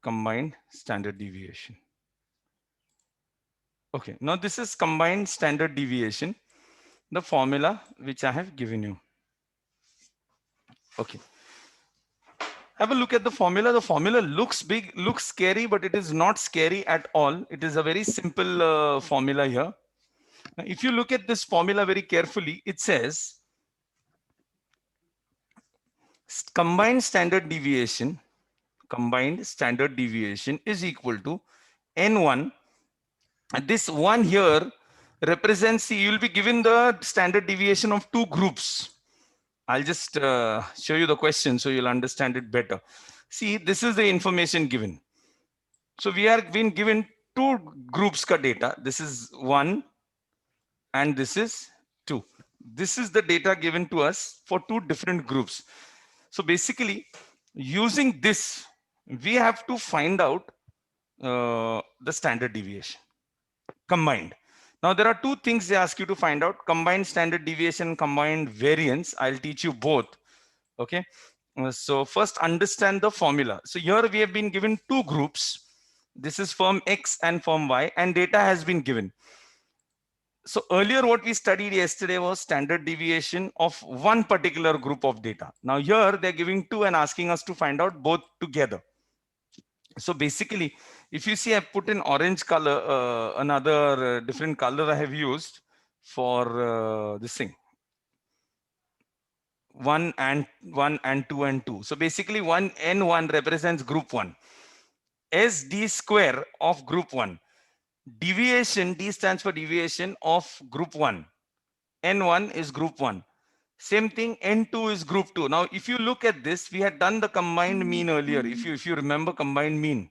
combined standard deviation. Okay, now this is combined standard deviation, the formula which I have given you. Okay, have a look at the formula. The formula looks big, looks scary, but it is not scary at all. It is a very simple formula here. Now, if you look at this formula very carefully, it says combined standard deviation is equal to n1. And this one here represents, you will be given the standard deviation of two groups. I'll just show you the question so you'll understand it better. See, this is the information given. So we are being given two groups ka data. This is 1 and this is 2. This is the data given to us for two different groups. So basically, using this, we have to find out the standard deviation combined. Now there are two things they ask you to find out: combined standard deviation, combined variance. I'll teach you both. Okay. So first understand the formula. So here we have been given two groups. This is firm X and firm Y, and data has been given. So earlier what we studied yesterday was standard deviation of one particular group of data. Now here they're giving two and asking us to find out both together. So basically, if you see, I put in orange color, another different color I have used for this thing. 1 and 2 and 2. So basically 1 n1 represents group 1. S d square of group 1. Deviation, D stands for deviation of group 1. N1 is group 1. Same thing, N2 is group 2. Now, if you look at this, we had done the combined mean earlier. If you remember combined mean,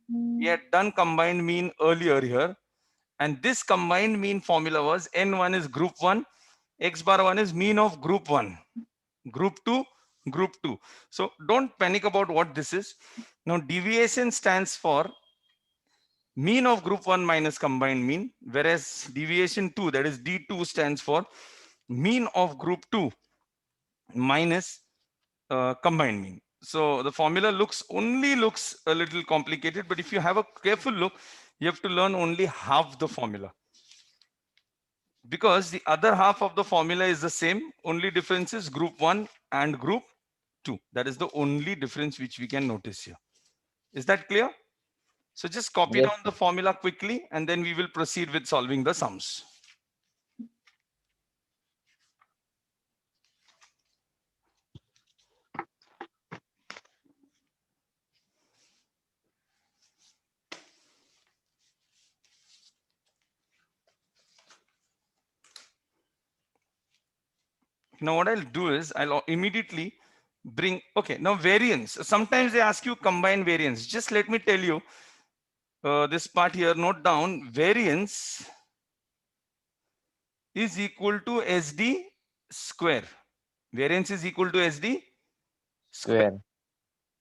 we had done combined mean earlier here. And this combined mean formula was N1 is group 1, X bar 1 is mean of group 1, group 2, group 2. So don't panic about what this is. Now, deviation stands for mean of group 1 minus combined mean, whereas deviation 2, that is D2, stands for mean of group 2 minus combined mean. So the formula looks a little complicated, but if you have a careful look, you have to learn only half the formula, because the other half of the formula is the same. Only difference is group 1 and group 2. That is the only difference which we can notice here. Is that clear? So just copy Yes. down the formula quickly and then we will proceed with solving the sums. Now what I'll do is I'll immediately bring, okay, now variance. Sometimes they ask you combine variance. Just let me tell you this part here, note down, variance is equal to SD square. Variance is equal to SD square. Square.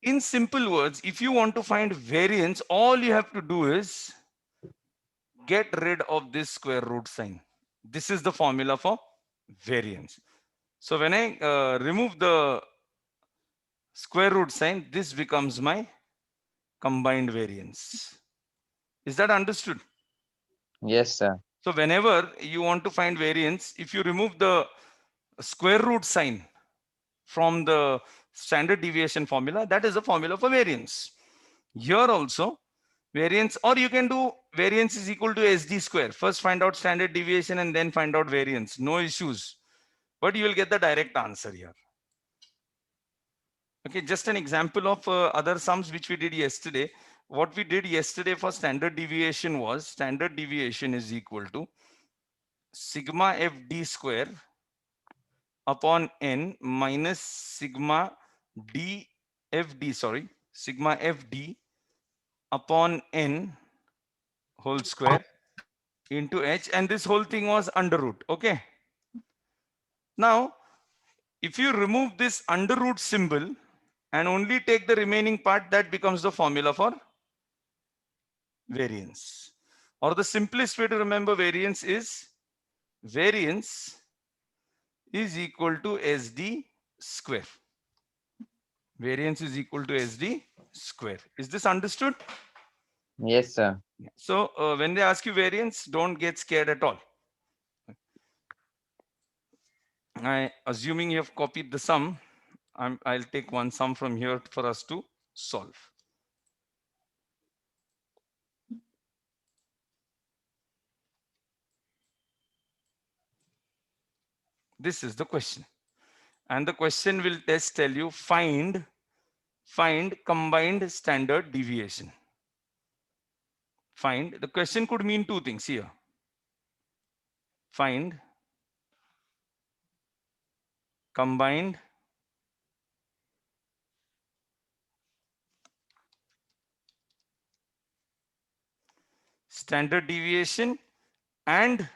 In simple words, if you want to find variance, all you have to do is get rid of this square root sign. This is the formula for variance. So when I remove the square root sign, this becomes my combined variance. Is that understood? Yes, sir. So whenever you want to find variance, if you remove the square root sign from the standard deviation formula, that is the formula for variance. Here also, variance, or you can do variance is equal to SD square. First find out standard deviation and then find out variance. No issues. But you will get the direct answer here. Okay, just an example of other sums which we did yesterday. What we did yesterday for standard deviation was standard deviation is equal to sigma FD square upon n minus sigma sigma FD upon n whole square into h, and this whole thing was under root. Okay. Now, if you remove this under root symbol and only take the remaining part, that becomes the formula for variance. Or the simplest way to remember variance is equal to SD square. Variance is equal to SD square. Is this understood? Yes, sir. So when they ask you variance, don't get scared at all. Assuming you have copied the sum, I'll take one sum from here for us to solve. This is the question. And the question will tell you find combined standard deviation. The question could mean two things here. Find combined standard deviation and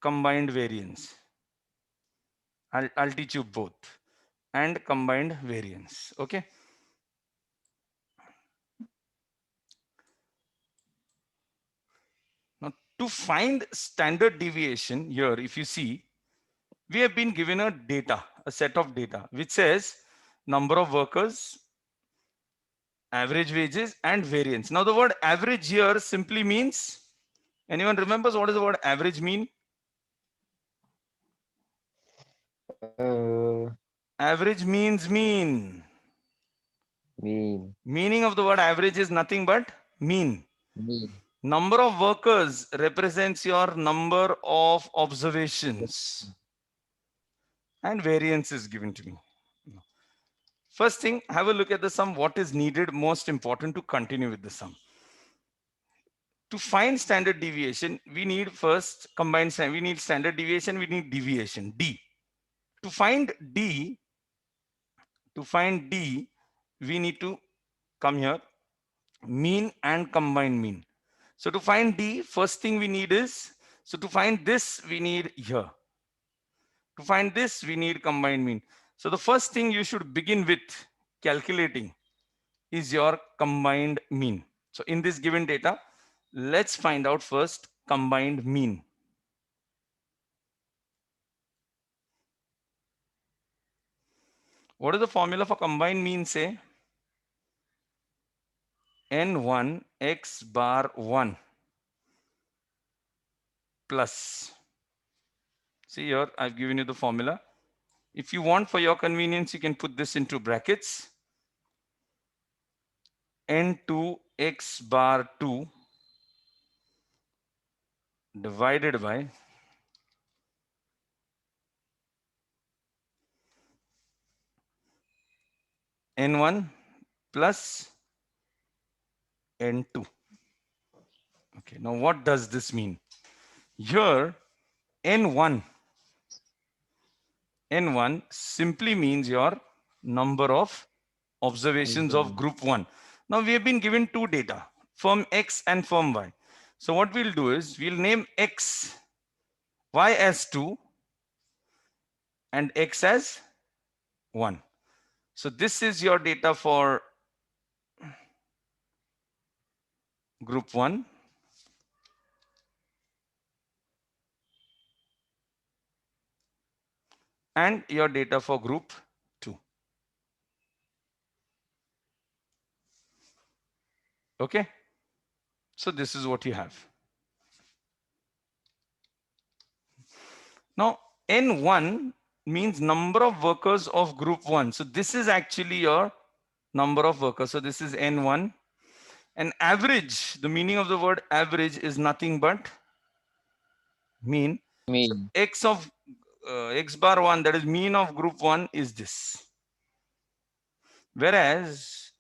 combined variance. I'll teach you both. And combined variance. Okay. Now to find standard deviation here, if you see, we have been given a set of data, which says number of workers, average wages, and variance. Now the word average here simply means, anyone remembers what does the word average mean? Average means mean. Mean. Meaning of the word average is nothing but mean. Mean. Number of workers represents your number of observations. And variance is given to me. First thing, have a look at the sum. What is needed, most important to continue with the sum. To find standard deviation, we need first combined, we need standard deviation, we need deviation, D. To find D, we need to come here, mean and combined mean. So to find D, first thing we need is, so to find this, we need here. To find this, we need combined mean. So the first thing you should begin with calculating is your combined mean. So in this given data, let's find out first combined mean. What is the formula for combined mean? Say N1 x bar 1 plus. See here, I've given you the formula. If you want, for your convenience, you can put this into brackets. N2 x bar 2 divided by N1 plus N2. Okay, now what does this mean? Here, N1 simply means your number of observations of group 1. Now we have been given two data, firm X and firm Y. So what we'll do is we'll name Y as 2 and X as 1. So this is your data for group 1. And your data for group 2. Okay. So this is what you have. Now N1 means number of workers of group 1. So this is actually your number of workers. So this is N1. And average, the meaning of the word average is nothing but mean. So X of X bar 1, that is mean of group 1, is this. Whereas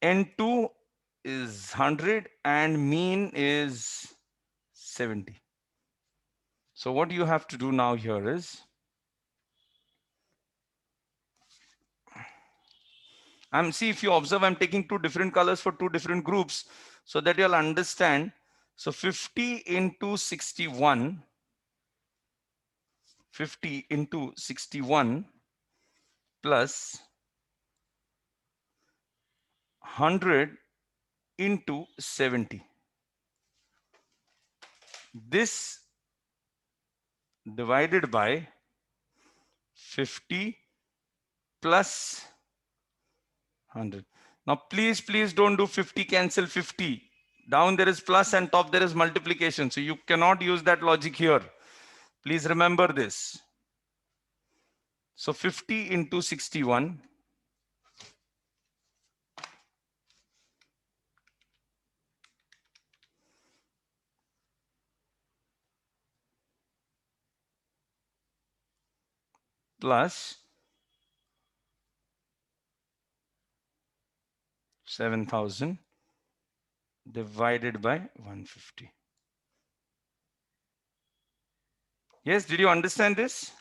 N2 is 100 and mean is 70. So what you have to do now here is, see, if you observe, I'm taking two different colors for two different groups so that you'll understand. So 50 into 61, 50 into 61 plus 100 into 70. This divided by 50 plus 100. Now, please don't do 50 cancel 50. Down there is plus and top there is multiplication. So you cannot use that logic here. Please remember this. So 50 into 61 plus 7,000 divided by 150. Yes, did you understand this?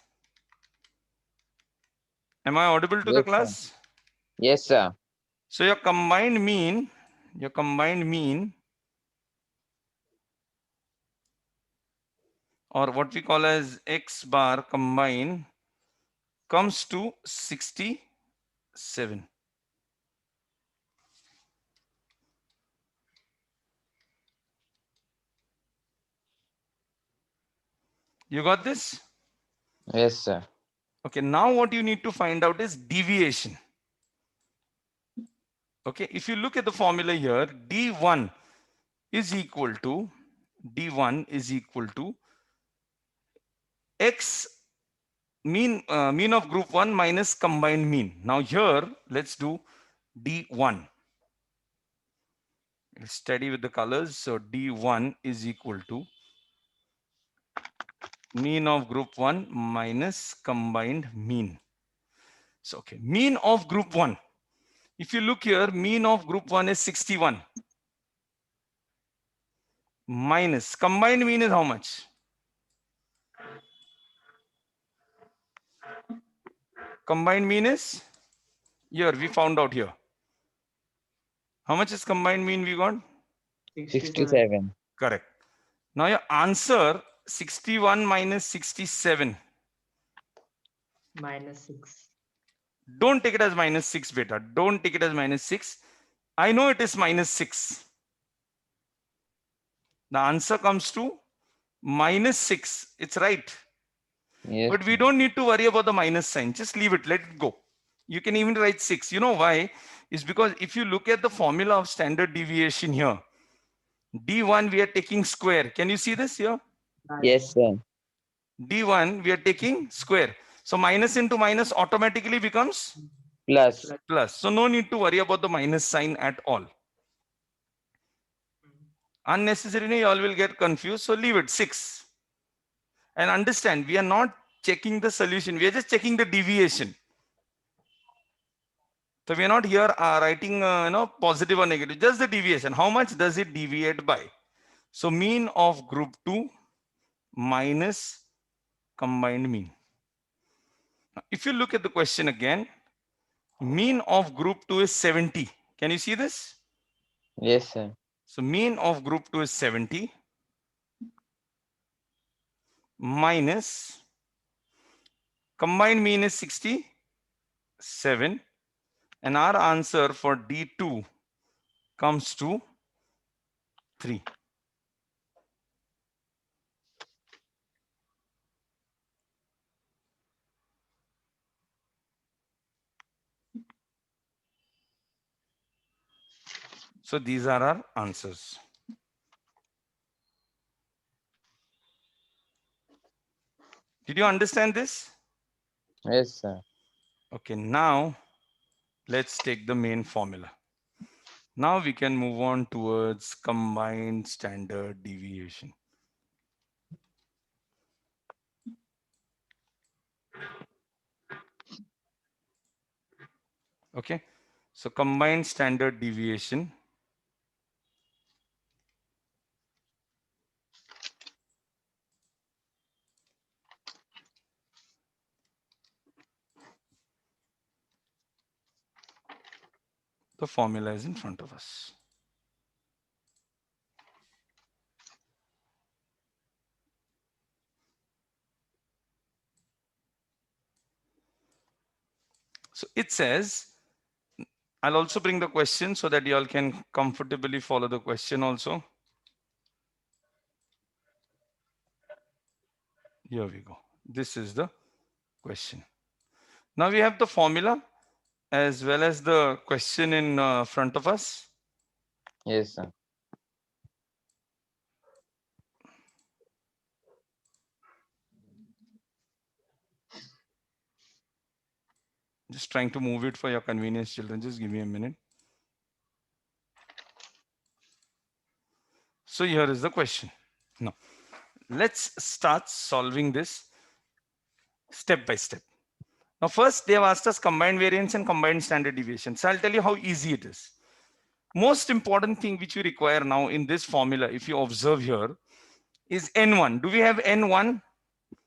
Am I audible to the Yes, sir. class? Yes, sir. So your combined mean or what we call as X bar combine comes to 67. You got this? Yes, sir. Okay, now what you need to find out is deviation. Okay, if you look at the formula here, D1 is equal to X mean of group 1 minus combined mean. Now here, let's do D1. Steady with the colors. So D1 is equal to mean of group 1 minus combined mean. So, okay, mean of group 1. If you look here, mean of group 1 is 61. Minus combined mean is how much? Combined mean is here, we found out here. How much is combined mean we got? 67. Correct. Now your answer 61 minus 67. -6. Don't take it as -6, beta. Don't take it as -6. I know it is -6. The answer comes to -6. It's right. Yes. But we don't need to worry about the minus sign. Just leave it. Let it go. You can even write 6. You know why? It's because if you look at the formula of standard deviation here, D1 we are taking square. Can you see this here? Yes, sir. D1 we are taking square. So minus into minus automatically becomes Plus. plus. So no need to worry about the minus sign at all. Unnecessarily you all will get confused. So leave it 6. And understand, we are not checking the solution. We are just checking the deviation. So we are not here writing positive or negative, just the deviation. How much does it deviate by? So mean of group 2 minus combined mean. Now, if you look at the question again, mean of group 2 is 70. Can you see this? Yes, sir. So mean of group 2 is 70 minus combined mean is 67, and our answer for D2 comes to 3. So these are our answers. Did you understand this? Yes, sir. Okay, now let's take the main formula. Now we can move on towards combined standard deviation. Okay, so combined standard deviation. The formula is in front of us. So it says, I'll also bring the question so that you all can comfortably follow the question also. Here we go. This is the question. Now we have the formula as well as the question in front of us? Yes, sir. Just trying to move it for your convenience, children. Just give me a minute. So here is the question. Now, let's start solving this step by step. Now, first they have asked us combined variance and combined standard deviation. So I'll tell you how easy it is. Most important thing which we require now in this formula, if you observe here, is N1. Do we have N1?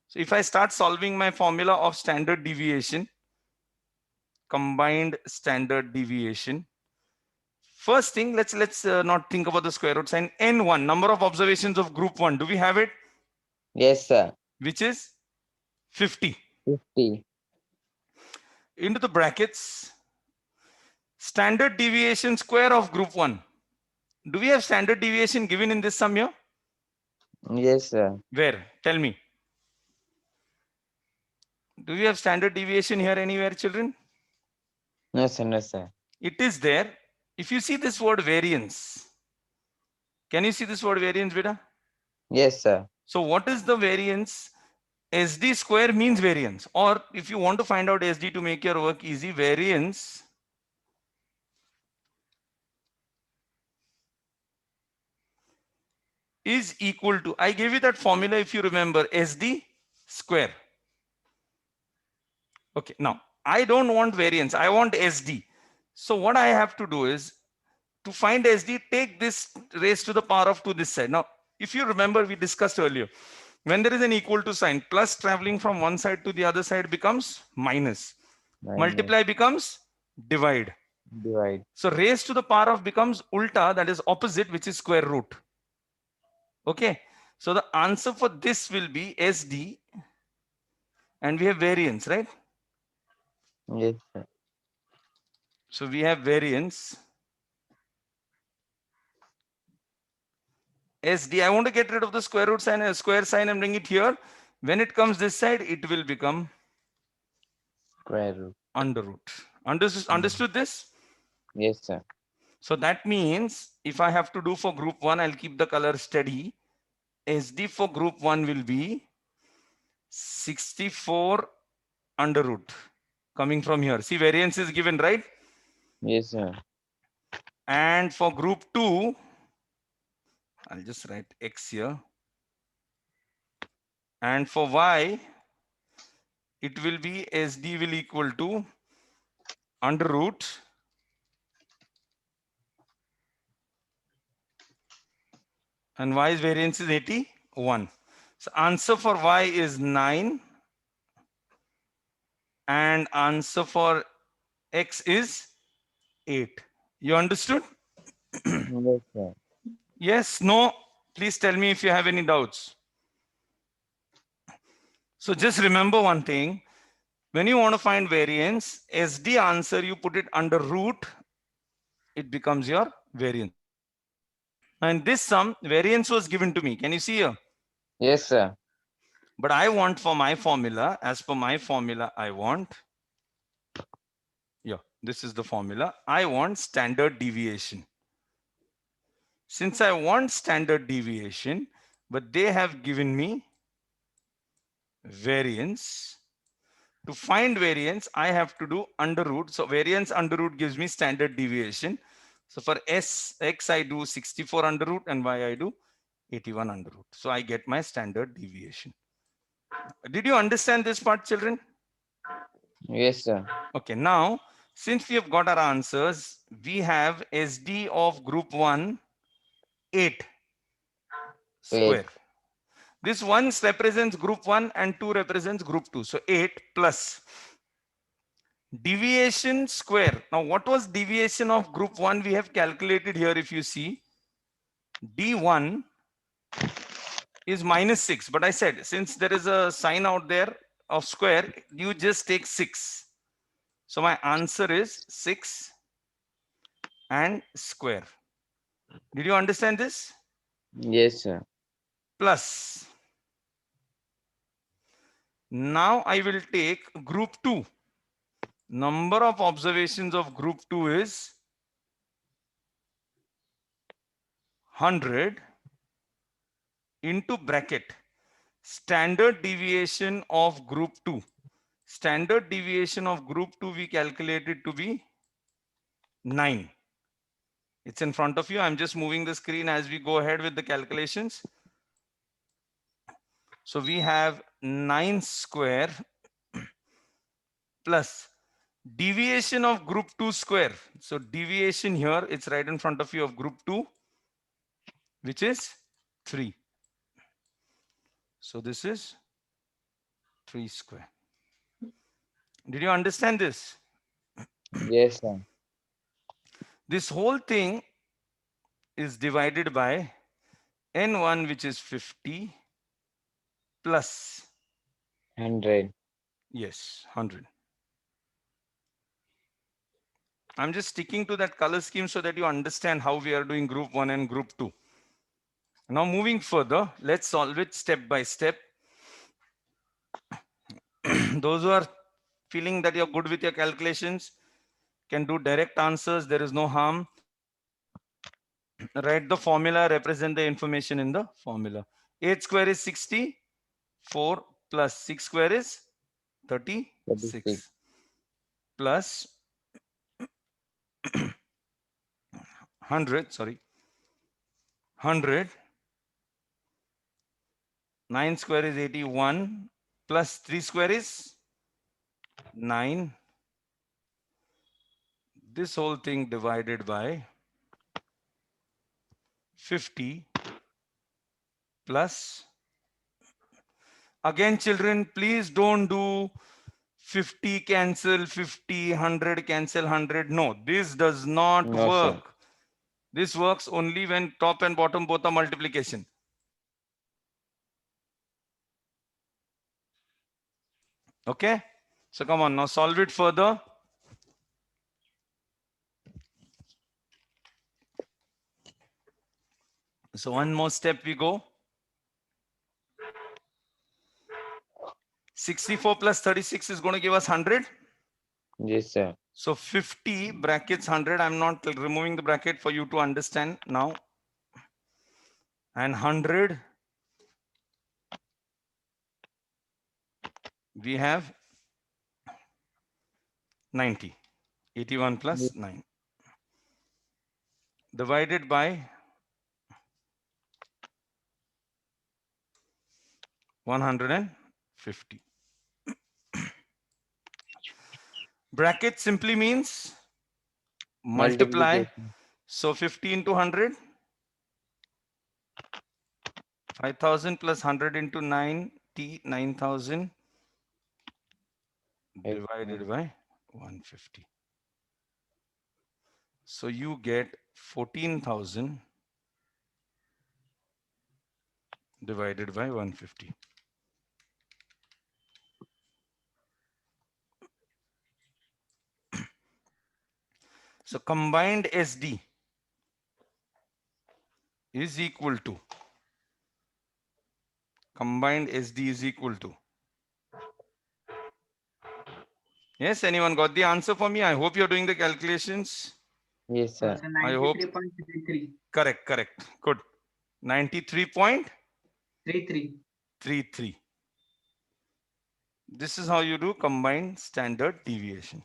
So if I start solving my formula of standard deviation, combined standard deviation, first thing, let's not think about the square root sign. N1, number of observations of group 1. Do we have it? Yes, sir. Which is 50. 50. Into the brackets, standard deviation square of group 1. Do we have standard deviation given in this sum here? Yes, sir. Where? Tell me. Do we have standard deviation here anywhere, children? No, sir. No, sir. It is there. If you see this word variance, can you see this word variance, beta? Yes, sir. So what is the variance? SD square means variance. Or if you want to find out SD to make your work easy, variance is equal to, I gave you that formula if you remember, SD square. Okay, now I don't want variance, I want SD. So what I have to do is, to find SD, take this raised to the power of 2 this side. Now, if you remember, we discussed earlier, when there is an equal to sign, plus traveling from one side to the other side becomes minus. Multiply becomes divide. Divide. So raised to the power of becomes ulta, that is opposite, which is square root. Okay, so the answer for this will be SD, and we have variance, right? Yes, sir. So we have variance SD. I want to get rid of the square root sign and square sign and bring it here. When it comes this side, it will become Square root. under root. Understood this? Yes, sir. So that means if I have to do for group 1, I'll keep the color steady. SD for group 1 will be 64 under root coming from here. See, variance is given, right? Yes, sir. And for group 2, I'll just write X here. And for Y, it will be SD will equal to under root and Y's variance is 81. So answer for Y is 9 and answer for X is 8. You understood? Yes, sir. Yes, no? Please tell me if you have any doubts. So just remember one thing. When you want to find variance, SD answer, you put it under root, it becomes your variance. And this sum, variance was given to me. Can you see here? Yes, sir. But I want for my formula, as per my formula, I want, yeah, this is the formula. I want standard deviation. Since I want standard deviation, but they have given me variance. To find variance, I have to do under root. So variance under root gives me standard deviation. So for X, I do 64 under root and Y, I do 81 under root. So I get my standard deviation. Did you understand this part, children? Yes, sir. Okay, now, since we have got our answers, we have SD of group 1, 8 square. 8. This 1 represents group 1 and 2 represents group 2. So 8 plus deviation square. Now, what was deviation of group 1? We have calculated here. If you see, D1 is minus 6. But I said, since there is a sign out there of square, you just take 6. So my answer is 6 and square. Did you understand this? Yes, sir. Plus. Now I will take group 2. Number of observations of group 2 is 100 into bracket standard deviation of group 2. Standard deviation of group 2 we calculated to be 9. It's in front of you. I'm just moving the screen as we go ahead with the calculations. So we have 9 square plus deviation of group 2 square. So deviation here, it's right in front of you of group 2, which is 3. So this is 3 square. Did you understand this? Yes, sir. This whole thing is divided by N1, which is 50 plus, 100. yes, 100. I'm just sticking to that color scheme so that you understand how we are doing group 1 and group 2. Now moving further, let's solve it step by step. Those who are feeling that you're good with your calculations can do direct answers. There is no harm. Write the formula, represent the information in the formula. 8 square is 60. 4 plus 6 square is 36. 36. Plus 100, sorry. 100. 9 square is 81. Plus 3 square is 9. This whole thing divided by 50 plus. Again, children, please don't do 50 cancel 50, 100 cancel 100. No, this does not No, sir. work. This works only when top and bottom both are multiplication. Okay, so come on, now solve it further. So one more step we go. 64 plus 36 is going to give us 100. Yes, sir. So 50 brackets 100. I'm not removing the bracket for you to understand now. And 100, we have 90. 81 plus 9. Divided by 150. Bracket simply means multiply. Multiplication. So 50 into 100. 5000 plus 100 into 90, 9000 divided by 150. So you get 14,000 divided by 150. So combined SD is equal to, combined SD is equal to, yes, anyone got the answer for me? I hope you're doing the calculations. Yes, sir. So I hope. 93.33. Correct. Good. 93.33. 33. This is how you do combined standard deviation.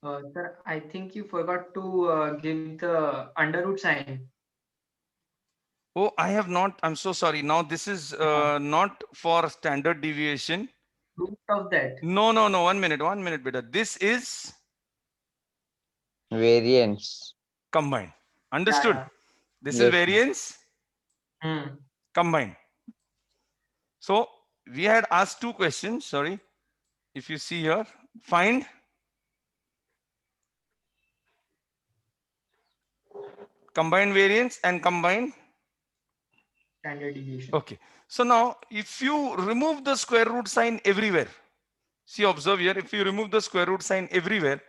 Sir, I think you forgot to give the under root sign. Oh, I have not. I'm so sorry. Now this is not for standard deviation. Root of that. No. 1 minute, beta. This is Variance. combined. Understood? Yeah. This Yes, is sir. variance combined. So we had asked two questions. Sorry. If you see here, find combined variance and combined. Standard deviation. Okay. So now if you remove the square root sign everywhere, see, observe here, if you remove the square root sign everywhere,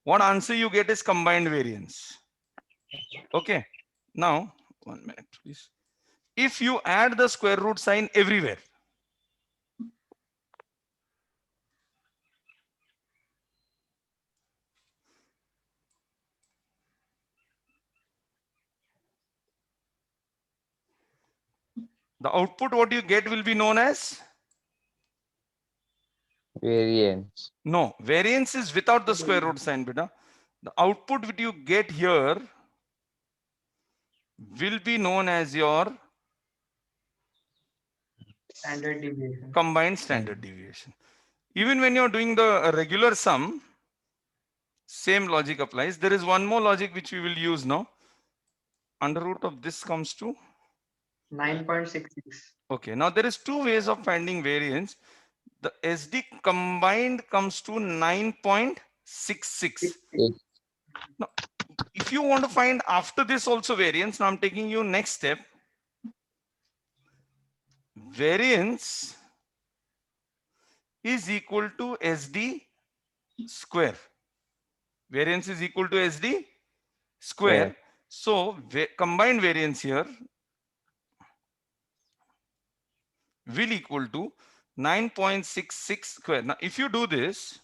what answer you get is combined variance. Okay. Now, 1 minute, please. If you add the square root sign everywhere, The output what you get will be known as? Variance. No, variance is without the square root sign, beta. The output that you get here will be known as your Standard deviation. combined standard deviation. Even when you're doing the regular sum, same logic applies. There is one more logic which we will use now. Under root of this comes to 9.66. okay. Now there is two ways of finding variance. The SD combined comes to 9.66. Yes. Now, if you want to find after this also variance, now I'm taking you next step. Variance is equal to SD square. Variance is equal to SD square. So combined variance here will equal to 9.66 square. Now, if you do this,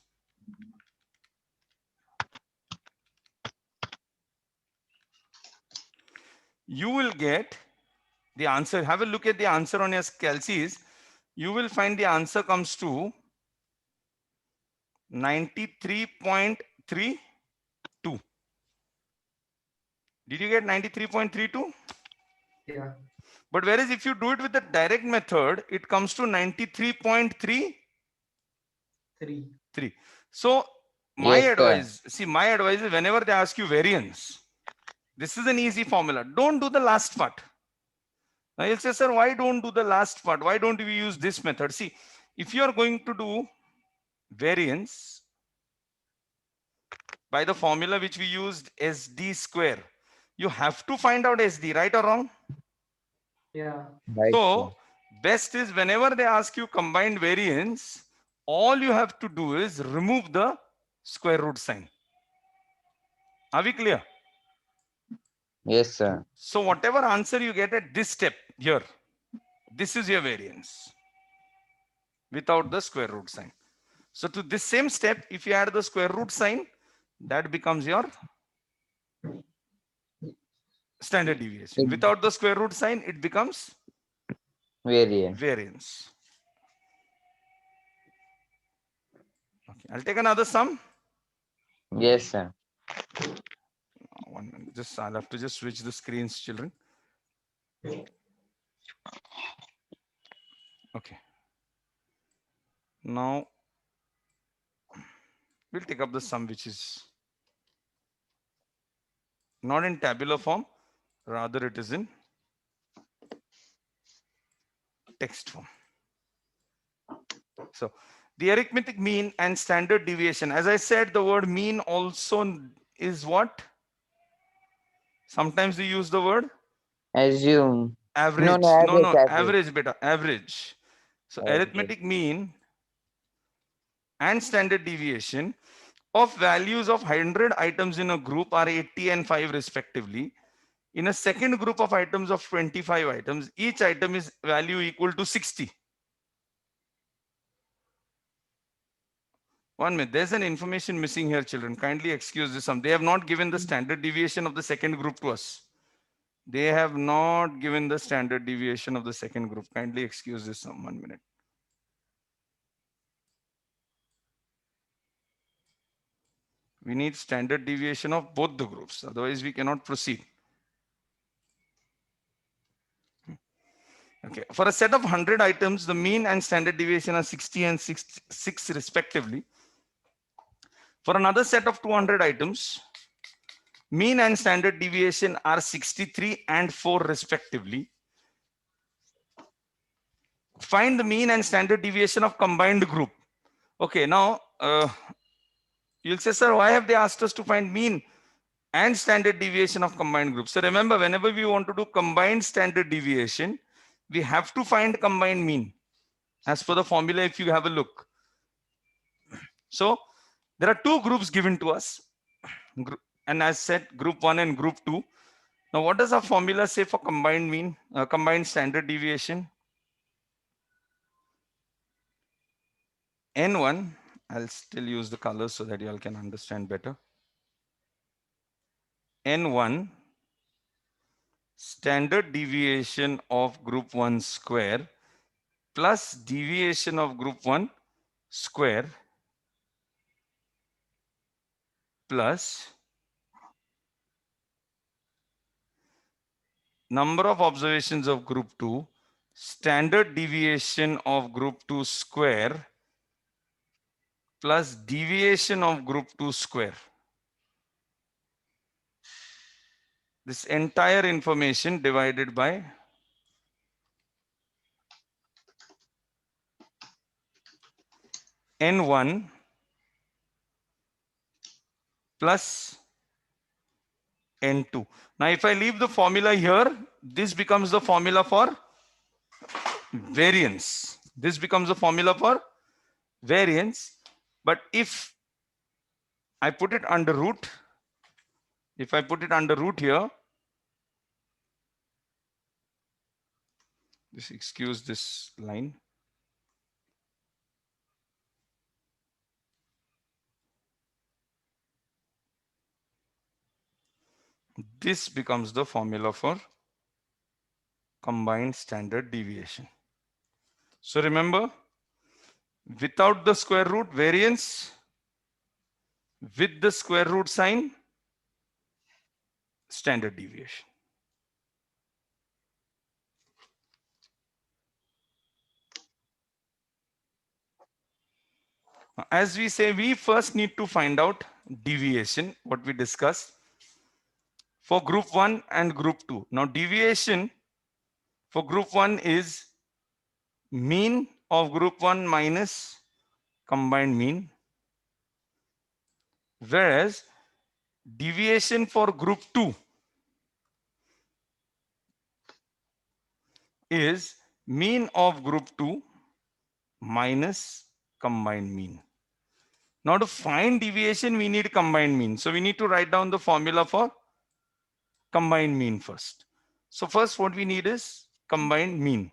you will get the answer. Have a look at the answer on your calcs. You will find the answer comes to 93.32. Did you get 93.32? Yeah. But whereas if you do it with the direct method, it comes to 93.33. 3. So my Yes, sir. advice, see, my advice is whenever they ask you variance, this is an easy formula. Don't do the last part. Now you'll say, sir, why don't do the last part? Why don't we use this method? See, if you are going to do variance by the formula which we used, SD square, you have to find out SD, right or wrong? Yeah. Right, So sir. best is whenever they ask you combined variance, all you have to do is remove the square root sign. Are we clear? Yes, sir. So whatever answer you get at this step here, this is your variance without the square root sign. So to this same step, if you add the square root sign, that becomes your standard deviation. Without the square root sign, it becomes Variance. variance. Okay, I'll take another sum. Yes, sir. 1 minute. Just I'll have to just switch the screens, children. Okay. Now we'll take up the sum which is not in tabular form, rather it is in text form. So the arithmetic mean and standard deviation. As I said, the word mean also is what? Sometimes we use the word Assume. average. No, average, average. Average, beta, average. So Average. arithmetic mean and standard deviation of values of 100 items in a group are 80 and 5 respectively. In a second group of items of 25 items, each item is value equal to 60. 1 minute, there's an information missing here, children. Kindly excuse this. They have not given the standard deviation of the second group to us. They have not given the standard deviation of the second group. Kindly excuse this. 1 minute. We need standard deviation of both the groups. Otherwise, we cannot proceed. Okay. For a set of 100 items, the mean and standard deviation are 60 and 6 respectively. For another set of 200 items, mean and standard deviation are 63 and 4 respectively. Find the mean and standard deviation of combined group. Okay, now you'll say, sir, why have they asked us to find mean and standard deviation of combined group? So remember, whenever we want to do combined standard deviation, we have to find combined mean as per the formula if you have a look. So there are two groups given to us. And as said, group 1 and group 2. Now, what does our formula say for combined mean, combined standard deviation? N1, I'll still use the colors so that you all can understand better. N1 standard deviation of group 1 square plus deviation of group 1 square plus number of observations of group 2, standard deviation of group 2 square plus deviation of group 2 square. This entire information divided by N1 plus N2. Now, if I leave the formula here, this becomes the formula for variance. This becomes the formula for variance. But if I put it under root, here, just excuse this line. This becomes the formula for combined standard deviation. So remember, without the square root, variance; with the square root sign, standard deviation. As we say, we first need to find out deviation, what we discussed for group 1 and group 2. Now, deviation for group 1 is mean of group 1 minus combined mean, whereas deviation for group 2 is mean of group 2 minus combined mean. Now, to find deviation, we need combined mean. So we need to write down the formula for combined mean first. So first what we need is combined mean.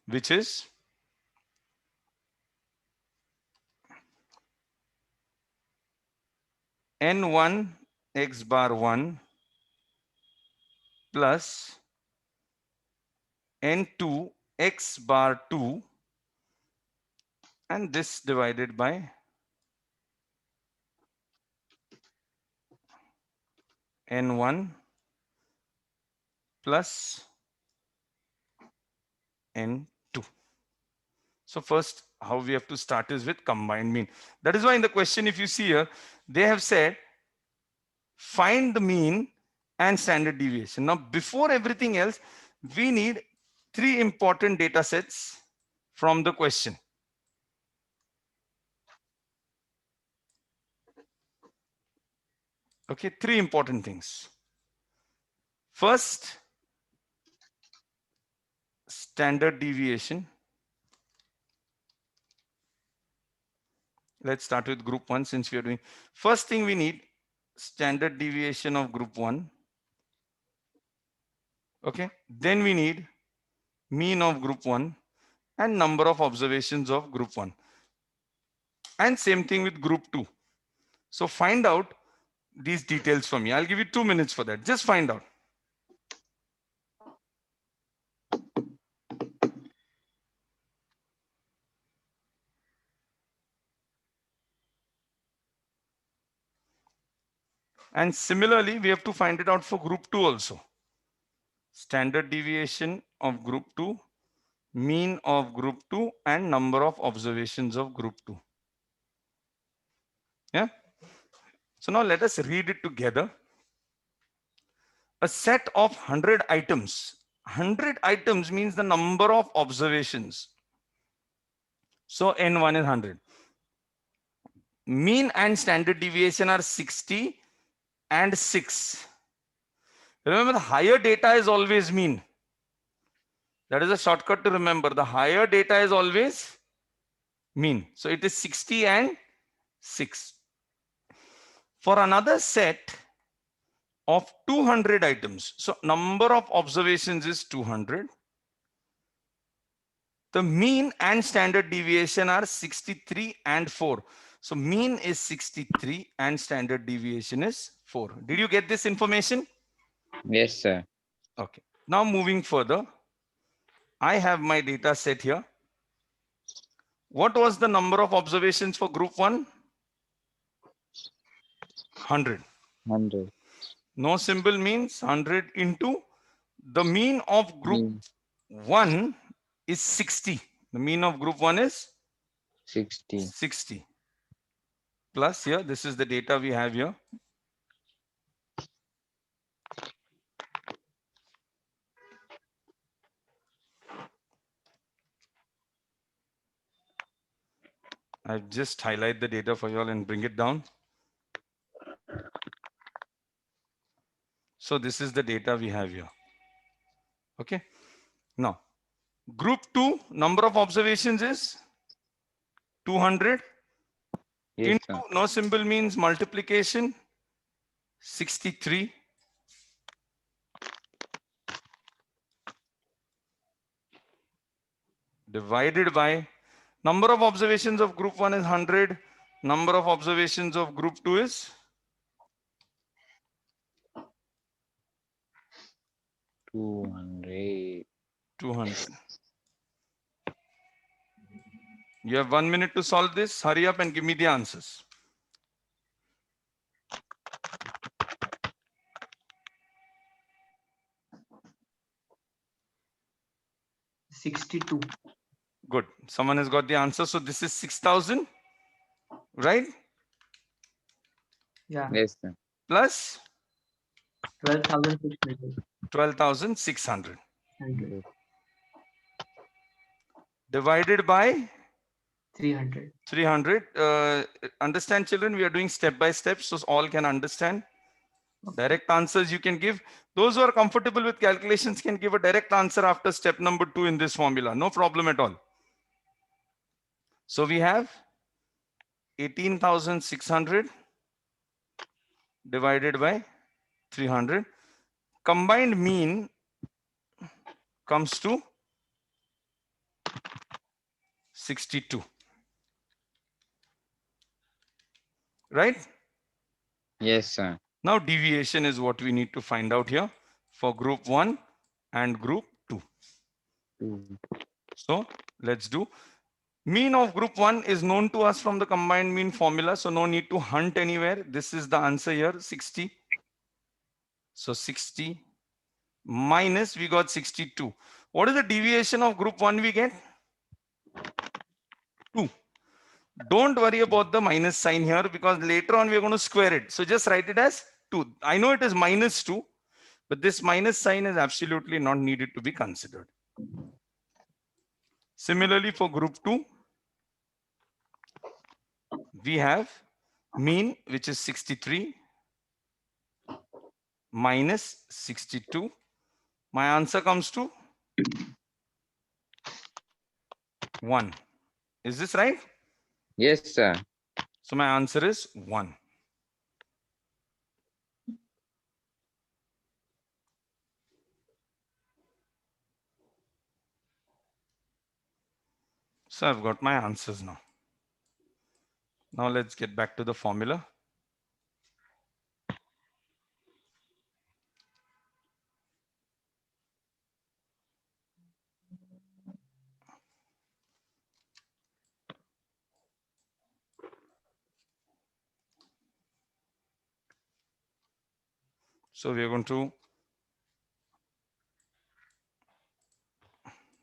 Which is N1 x bar 1 plus N2 x bar 2, and this divided by N1 plus N2. So first, how we have to start is with combined mean. That is why in the question, if you see here, they have said find the mean and standard deviation. Now, before everything else, we need 3 important data sets from the question. Okay, 3 important things. First, standard deviation. Let's start with group 1 since we are doing. First thing we need, standard deviation of group 1. Okay, then we need mean of group 1 and number of observations of group 1. And same thing with group 2. So find out these details for me. I'll give you 2 minutes for that. Just find out. And similarly, we have to find it out for group 2 also. Standard deviation of group 2, mean of group 2, and number of observations of group 2. Yeah. So now let us read it together. A set of 100 items. 100 items means the number of observations. So N1 is 100. Mean and standard deviation are 60 and 6. Remember, the higher data is always mean. That is a shortcut to remember. The higher data is always mean. So it is 60 and 6. For another set of 200 items, so number of observations is 200. The mean and standard deviation are 63 and 4. So mean is 63 and standard deviation is 4. Did you get this information? Yes, sir. Okay. Now moving further, I have my data set here. What was the number of observations for group 1? 100. 100. No symbol means 100 into the mean of group Mean 1 is 60. The mean of group 1 is 60. 60. Plus here, this is the data we have here. I've just highlight the data for you all and bring it down. So this is the data we have here. Okay. Now, group 2 number of observations is 200 Yes, into sir. no symbol means multiplication 63 divided by number of observations of group 1 is 100. Number of observations of group 2 is 200. 200. You have 1 minute to solve this. Hurry up and give me the answers. 62. Good. Someone has got the answer. So this is 6,000, right? Yeah. Yes, sir. Plus 12,600. 12,600 100. divided by 300. 300. Understand, children, we are doing step by step, so all can understand. Direct answers you can give. Those who are comfortable with calculations can give a direct answer after step number 2 in this formula. No problem at all. So we have 18,600 divided by 300. Combined mean comes to 62. Right? Yes, sir. Now deviation is what we need to find out here for group 1 and group 2. 2. So let's do. Mean of group 1 is known to us from the combined mean formula. So no need to hunt anywhere. This is the answer here, 60. So 60 minus we got 62. What is the deviation of group 1 we get? 2. Don't worry about the minus sign here because later on we're going to square it. So just write it as 2. I know it is minus 2, but this minus sign is absolutely not needed to be considered. Similarly for group 2, we have mean which is 63 minus 62. My answer comes to 1. Is this right? Yes, sir. So my answer is 1. So I've got my answers now. Now let's get back to the formula. So we are going to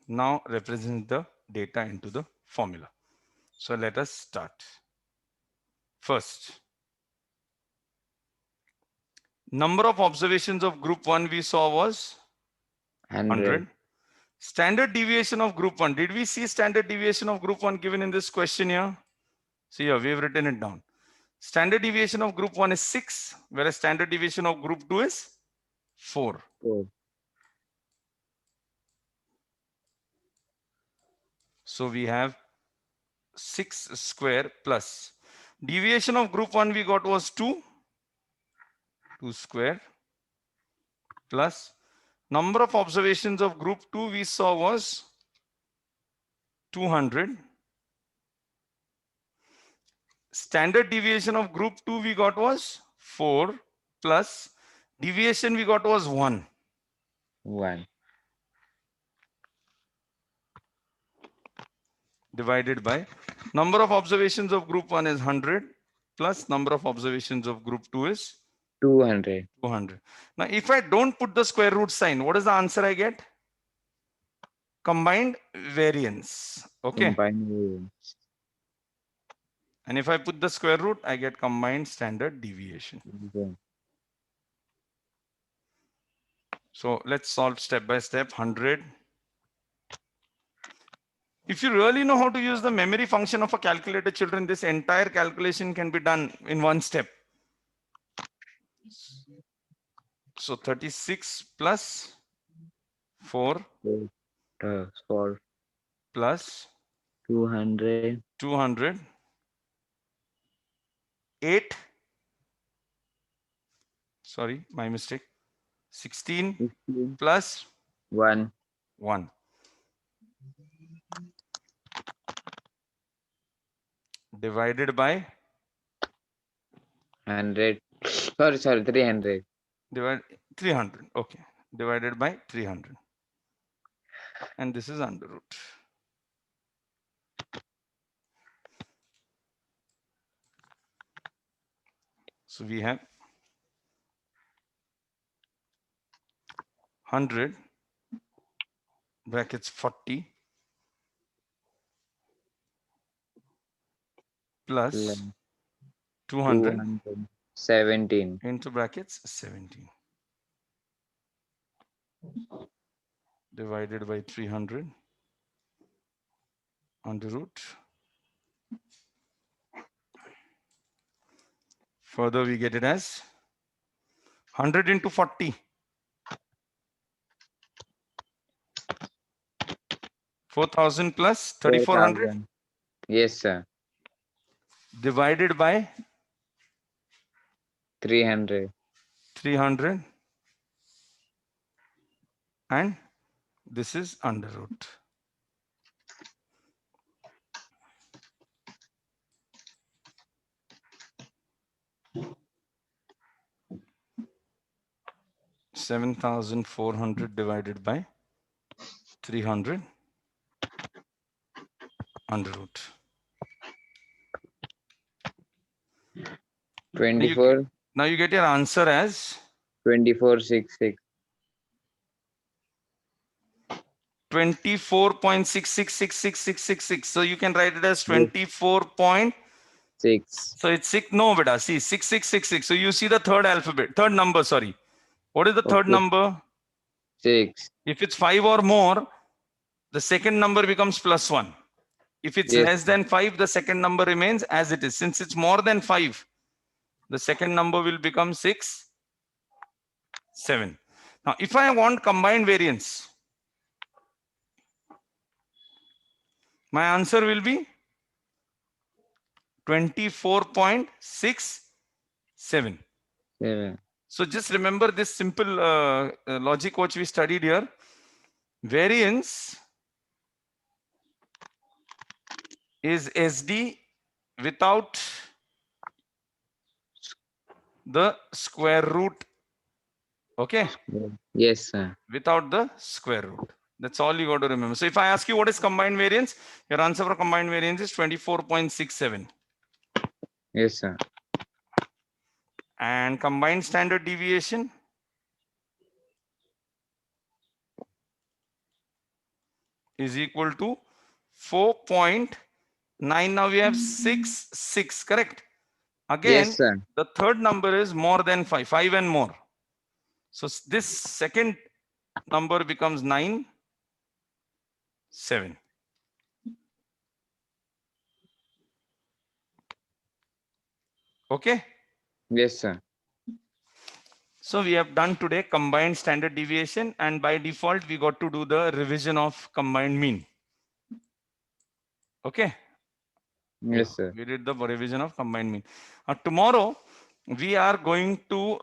now represent the data into the formula. So let us start. First, number of observations of group 1 we saw was 100. Standard deviation of group 1. Did we see standard deviation of group 1 given in this question here? See here, we've written it down. Standard deviation of group 1 is 6, whereas standard deviation of group 2 is 4. 4. So we have 6 square plus deviation of group 1 we got was 2 square plus number of observations of group 2 we saw was 200. standard deviation of group 2 we got was 4 plus deviation we got was 1. 1. Divided by number of observations of group 1 is 100 plus number of observations of group 2 is 200. 200. Now, if I don't put the square root sign, what is the answer I get? Combined variance. Okay. Combined variance. And if I put the square root, I get combined standard deviation. Okay. So let's solve step by step. 100. If you really know how to use the memory function of a calculator, children, this entire calculation can be done in one step. So 36 plus 4 For plus 200. 200. 8. Sorry, my mistake. 16 15, plus 1. 1. Divided by 100. Sorry, 300. divide 300. Okay. Divided by 300. And this is under root. So we have 100 brackets 40 plus 200 217. into brackets 17 divided by 300 under root. Further we get it as 100 into 40. 4,000 plus 3,400 4,000. Yes, sir. divided by 300. 300 and this is under root. $7,400 divided by 300 under root. 24. Now you get your answer as 2466. 24.666666. So you can write it as 24. 6. So it's 6. No, beta. See, 6666. So you see the third number. Sorry. What is the third Okay. number? 6. If it's 5 or more, the second number becomes plus 1. If it's Yes. less than 5, the second number remains as it is. Since it's more than 5, the second number will become 6, 7. Now, if I want combined variance, my answer will be 24.67. 7. So just remember this simple logic which we studied here. Variance is SD without the square root. Okay. Yes, sir. Without the square root. That's all you got to remember. So if I ask you what is combined variance, your answer for combined variance is 24.67. Yes, sir. And combined standard deviation is equal to 4.9. Now we have 6, correct? Again, Yes, sir. the third number is more than 5 and more. So this second number becomes 9, 7. Okay. Yes, sir. So we have done today combined standard deviation, and by default we got to do the revision of combined mean. Okay. Yes, sir. We did the revision of combined mean. Tomorrow we are going to